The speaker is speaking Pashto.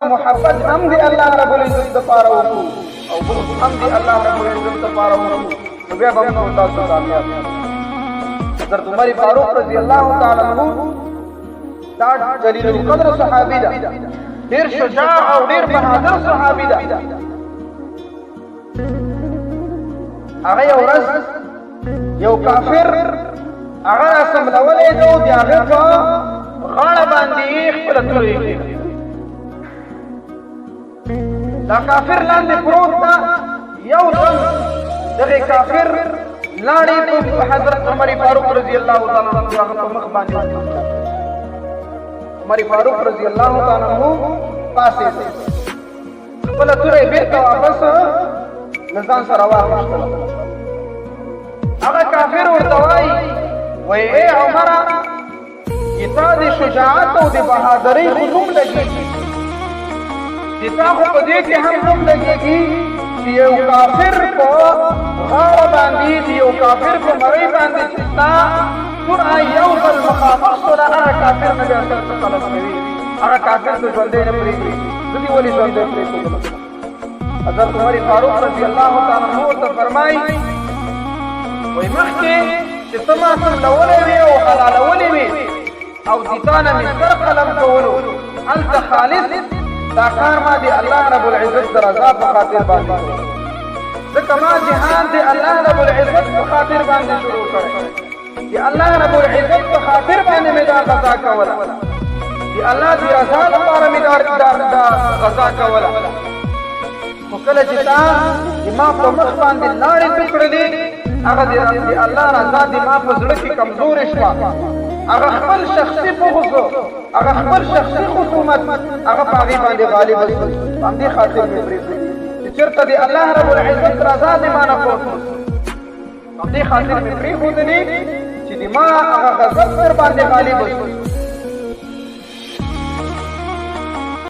محبت هم دی الله رب العزت لپاره وکړو او بغض هم دی الله رب العزت لپاره وکړو نو بیا به موږ تاسو کامیاب حضرت عمر فاروق رضی الله تعالی عنہ دا جلیل القدر صحابي ده ډیر شجاع او ډیر بهادر صحابي ده هغه یو ورځ یو کافر هغه سملولې نو دی هغه په غاړه باندې خپل تورې دا کافر لاندې پروت دا یو دم دغه کافر لاړې په حضرت عمر فاروق رضی الله تعالی عنہ هغه په مخ باندې عمر فاروق رضی الله تعالی عنہ پاسه خپل تورې بیرته واپس نزان سره واخیستل هغه کافر ورته وایي وای اے عمر کتا د شجاعت او د بهادری خصوم لګي کتا خو په دې کې هم نوم لګيږي چې یو کافر په غاړه باندې یو کافر په مړی باندې چې تا تر یو ځل مخامخ سره هغه کافر نه بیا سره خلاص کوي هغه کافر ته ژوندی نه پرېږدي ځکه ولې ژوندی پرېږدو حضرت عمر فاروق رضی الله تعالی عنہ ورته فرمایي وایي مخکې چې ته ما سملولی وې او حلالولی وې او د تا نه مې سر قلم کولو هلته خالص دا کار ما دی الله رب العزت در رضا په خاطر باندې ځکه ما جهاد دی الله رب العزت په خاطر باندې شروع کړی دی الله رب العزت په خاطر باندې مې دا غذا کوله دی الله دی رضا لپاره مې دا غذا کوله خو کله چې تا ما په مخ باندې لاړې وکړلې هغه دی الله رضا دی ما په زړه کې کمزورې شوه هغه خپل شخصي بغض هغه خپل شخصي خصومت هغه په هغې باندې غالب شو همدې خاطر مې پرېږدي چې چېرته د الله رب العزت رضا د ما نه پوت همدې خاطر مې پرېښودلې چې د ما هغه غضب در باندې غالب شو